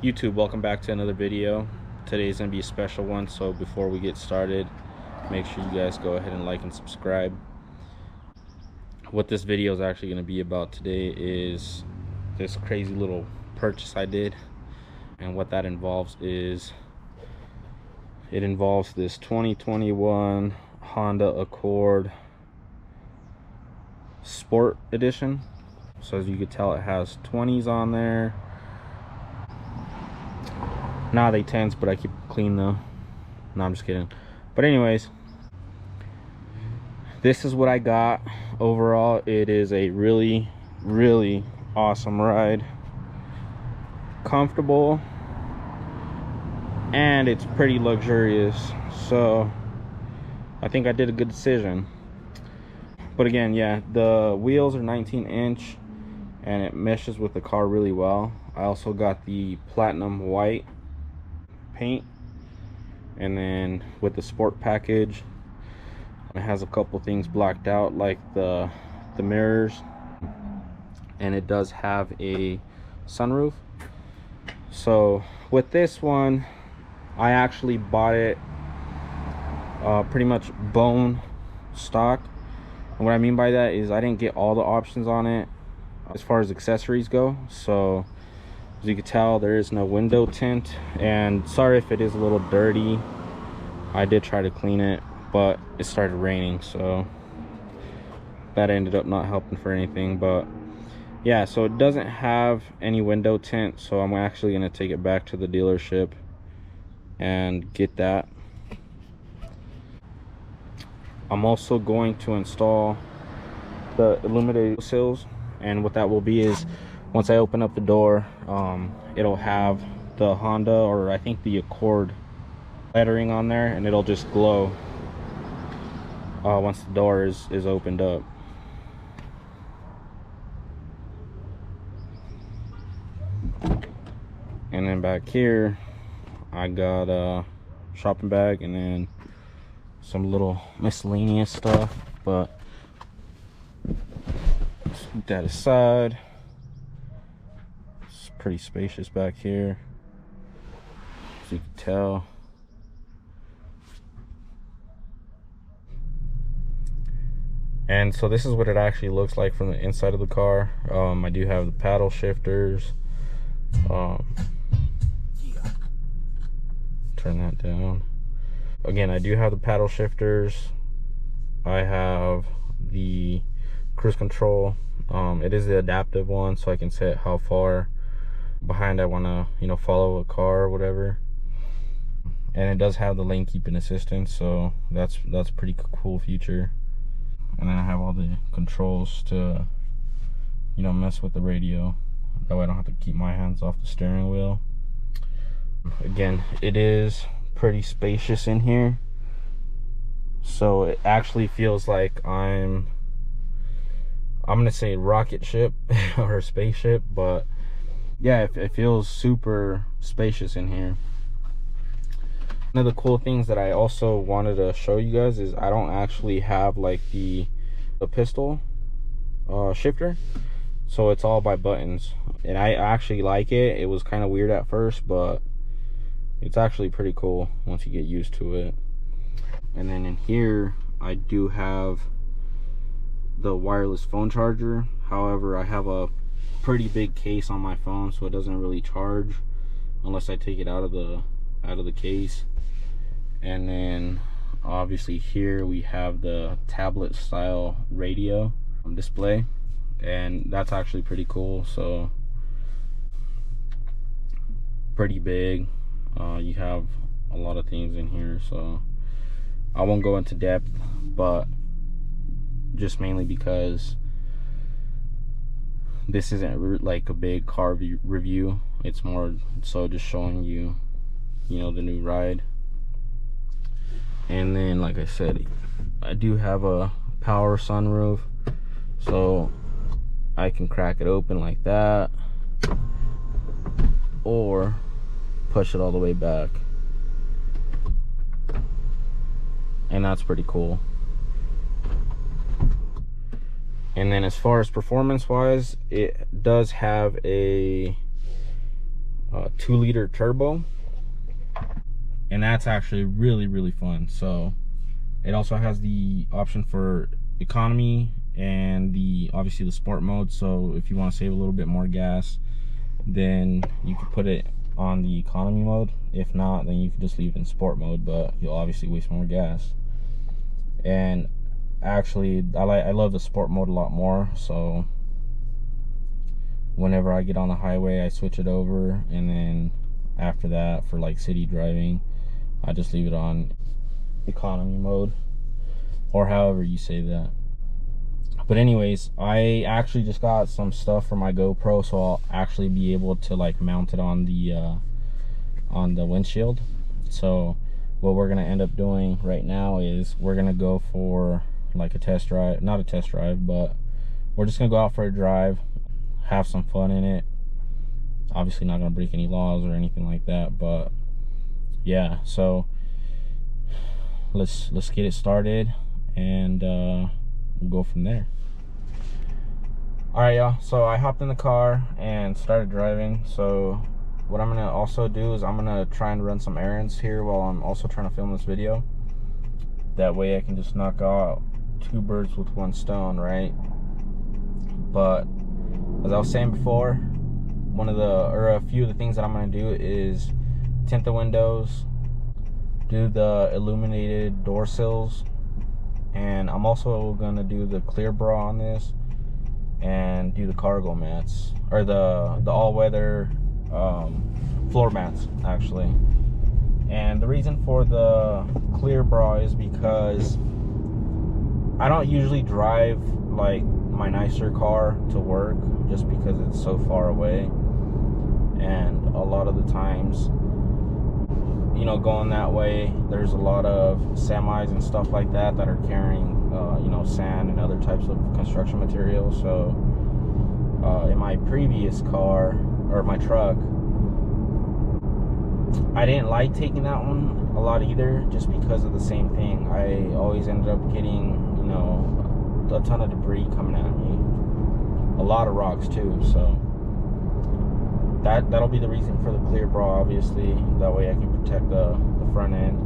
YouTube, welcome back to another video. Today's gonna be a special one, so before we get started, make sure you guys go ahead and like and subscribe. What this video is actually gonna be about today is this crazy little purchase I did, and what that involves is it involves this 2021 Honda Accord Sport Edition. So as you can tell, it has 20s on there. Nah, they 10s, but I keep it clean though. No, I'm just kidding. But anyways, this is what I got. Overall, it is a really awesome ride. Comfortable, and it's pretty luxurious. So I think I did a good decision. But again, yeah, the wheels are 19-inch and it meshes with the car really well. I also got the platinum white paint, and then with the sport package, it has a couple things blacked out, like the mirrors, and it does have a sunroof. So with this one, I actually bought it pretty much bone stock. And what I mean by that is I didn't get all the options on it as far as accessories go. So as you can tell, there is no window tint, and sorry if it is a little dirty. I did try to clean it, but it started raining, so that ended up not helping for anything. But yeah, so it doesn't have any window tint, so I'm actually going to take it back to the dealership and get that. I'm also going to install the illuminated sills, and what that will be is once I open up the door, it'll have the Honda, or I think the Accord lettering on there, and it'll just glow once the door is opened up. And then back here I got a shopping bag and then some little miscellaneous stuff, but let's put that aside. It's pretty spacious back here, as you can tell. And so this is what it actually looks like from the inside of the car. I do have the paddle shifters. Turn that down. Again, I do have the paddle shifters. I have the cruise control. It is the adaptive one, so I can set how far behind I want to, follow a car or whatever. And it does have the lane keeping assistance, so that's a pretty cool feature. And then I have all the controls to, mess with the radio. That way I don't have to keep my hands off the steering wheel. Again, it is pretty spacious in here, so it actually feels like I'm gonna say rocket ship or spaceship, but yeah, it feels super spacious in here. One of the cool things that I also wanted to show you guys is I don't actually have like the pistol shifter, so it's all by buttons, and I actually like it. It was kind of weird at first, but it's actually pretty cool once you get used to it. And then in here I do have the wireless phone charger. However, I have a pretty big case on my phone, so it doesn't really charge unless I take it out of the case. And then obviously here we have the tablet style radio display, and that's actually pretty cool. So pretty big. You have a lot of things in here, so I won't go into depth, but just mainly because this isn't like a big car review. It's more so just showing you, the new ride. And then, like I said, I do have a power sunroof, so I can crack it open like that, or push it all the way back, and that's pretty cool. And then as far as performance wise, it does have a 2-liter turbo, and that's actually really fun. So it also has the option for economy and obviously the sport mode. So if you want to save a little bit more gas, then you could put it on the economy mode. If not, then you can just leave it in sport mode, but you'll obviously waste more gas. And actually, I love the sport mode a lot more. So whenever I get on the highway, I switch it over, and then after that, for like city driving, I just leave it on economy mode, or however you say that. But anyways, I actually just got some stuff for my GoPro, so I'll actually be able to like mount it on the windshield. So what we're gonna end up doing right now is we're gonna go for like a test drive, not a test drive, but we're just gonna go out for a drive, have some fun in it. Obviously not gonna break any laws or anything like that, but yeah, so let's get it started, and we'll go from there. All right, y'all, so I hopped in the car and started driving. So what I'm gonna also do is I'm gonna try and run some errands here while I'm also trying to film this video. That way I can just knock out 2 birds with 1 stone, right? But as I was saying before, a few of the things that I'm gonna do is tint the windows, do the illuminated door sills, and I'm also gonna do the clear bra on this, and do the cargo mats, or the all-weather floor mats actually. And the reason for the clear bra is because I don't usually drive like my nicer car to work, just because it's so far away, and a lot of the times, you know, going that way, there's a lot of semis and stuff like that that are carrying you know, sand and other types of construction materials. So in my previous car, or my truck, I didn't like taking that one a lot either, just because of the same thing. I always ended up getting, you know, a ton of debris coming at me, a lot of rocks too. So that'll be the reason for the clear bra, obviously. That way I can protect the front end,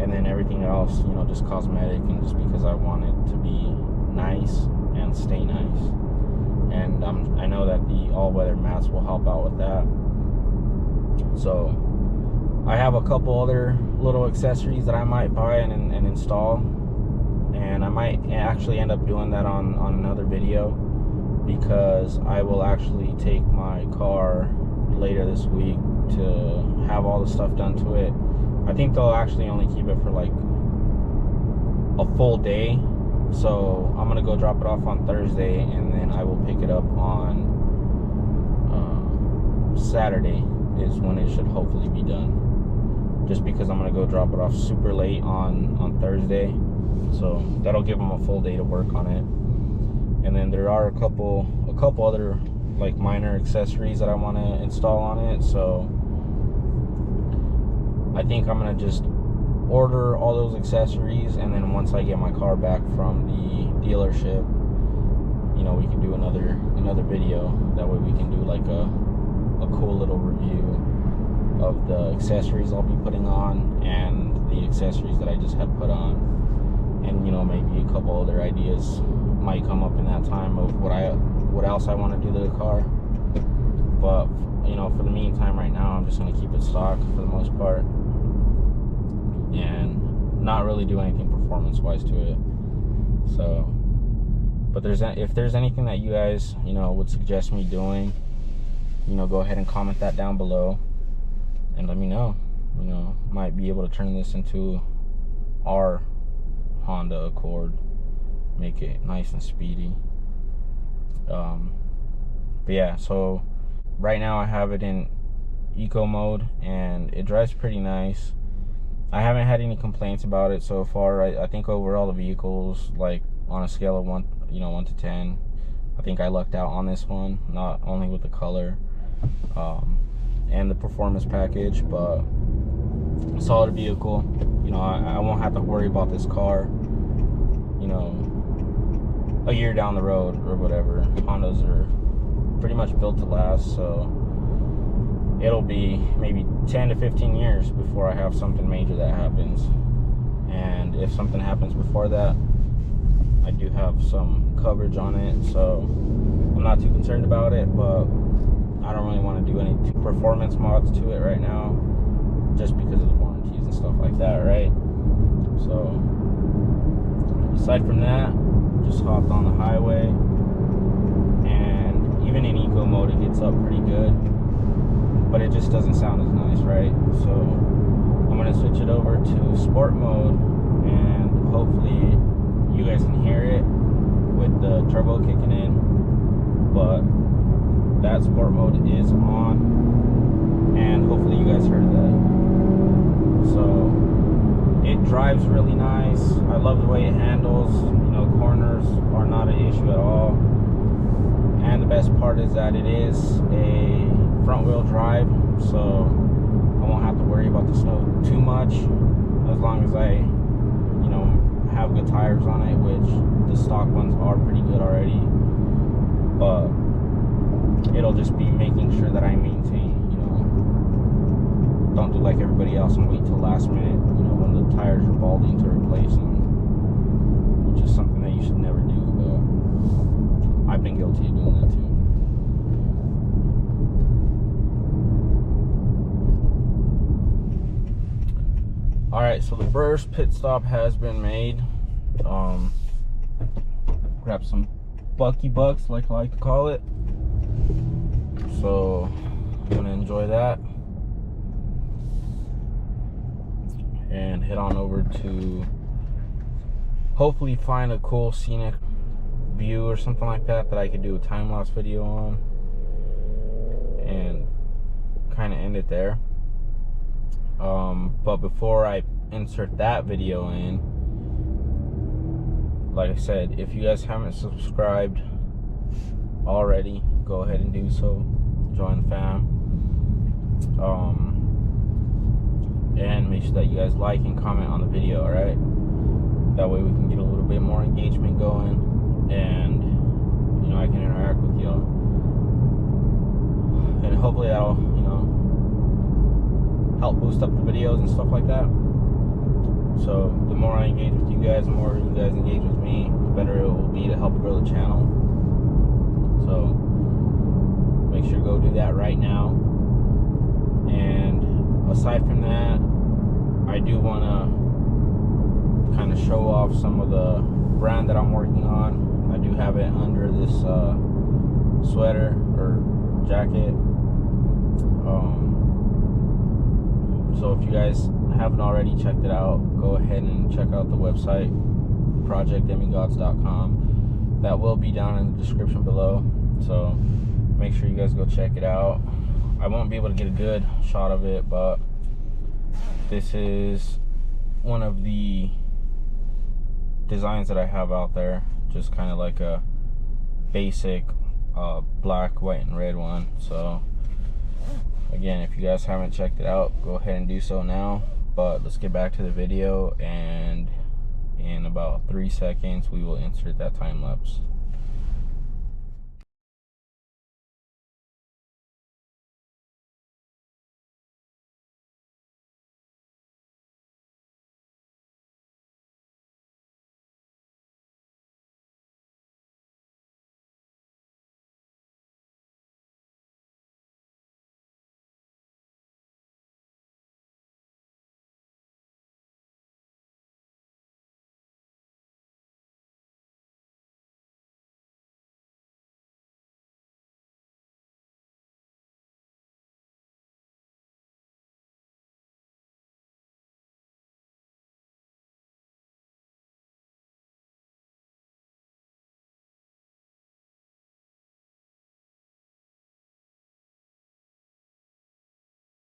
and then everything else, you know, just cosmetic, and just because I want it to be nice and stay nice. And I know that the all-weather mats will help out with that. So I have a couple other little accessories that I might buy and install, and I might actually end up doing that on another video, because I will actually take my car later this week to have all the stuff done to it. I think they'll actually only keep it for like a full day, so I'm gonna go drop it off on Thursday, and then I will pick it up on Saturday is when it should hopefully be done, just because I'm gonna go drop it off super late on Thursday, so that'll give them a full day to work on it. And then there are a couple other like minor accessories that I want to install on it, so I think I'm gonna just order all those accessories, and then once I get my car back from the dealership, you know, we can do another video. That way we can do like a cool little review of the accessories I'll be putting on, and the accessories that I just had put on. And, you know, maybe a couple other ideas might come up in that time of what else I want to do to the car. But, you know, for the meantime right now, I'm just going to keep it stock for the most part, and not really do anything performance wise to it. So, but if there's anything that you guys, you know, would suggest me doing, you know, go ahead and comment that down below and let me know. You know, might be able to turn this into our Honda Accord, make it nice and speedy. But yeah, so right now I have it in eco mode, and it drives pretty nice. I haven't had any complaints about it so far. I think overall the vehicles, like on a scale of 1 to 10, I think I lucked out on this one, not only with the color and the performance package, but solid vehicle. You know, I won't have to worry about this car, you know, a year down the road or whatever. Hondas are pretty much built to last, so it'll be maybe 10 to 15 years before I have something major that happens. And if something happens before that, I do have some coverage on it, so I'm not too concerned about it. But I don't really want to do any performance mods to it right now, just because of the warranties and stuff like that, right? So aside from that, just hopped on the highway, and even in eco mode it gets up pretty good, but it just doesn't sound as nice, right? So I'm gonna switch it over to sport mode, and hopefully you guys can hear it with the turbo kicking in. But that sport mode is on, and hopefully you guys heard that. So it drives really nice. I love the way it handles. You know, corners are not an issue at all. And the best part is that it is a front wheel drive, so I won't have to worry about the snow too much, as long as I, you know, have good tires on it, which the stock ones are pretty good already. But it'll just be making sure that I maintain, you know, don't do like everybody else and wait till last minute, you know, when the tires are balding to replace them, which is something that you should never do, but I've been guilty of doing that too. Alright, so the first pit stop has been made. Grab some Bucky Bucks, like I like to call it. So I'm gonna enjoy that and head on over to hopefully find a cool scenic view or something like that I could do a time-lapse video on, and kind of end it there. But before I insert that video in, like I said, if you guys haven't subscribed already, go ahead and do so. Join the fam. And make sure that you guys like and comment on the video, alright? That way we can get a little bit more engagement going, and you know, I can interact with y'all, and hopefully that'll, you know, help boost up the videos and stuff like that. So the more I engage with you guys, the more you guys engage with me, the better it will be to help grow the channel. So make sure to go do that right now. And aside from that, I do want to kind of show off some of the brand that I'm working on. I do have it under this sweater or jacket. So if you guys haven't already checked it out, go ahead and check out the website, projectdemigods.com. That will be down in the description below, so make sure you guys go check it out. I won't be able to get a good shot of it, but this is one of the designs that I have out there, just kind of like a basic black, white, and red one. So again, if you guys haven't checked it out, go ahead and do so now. But let's get back to the video, and in about 3 seconds we will insert that time lapse.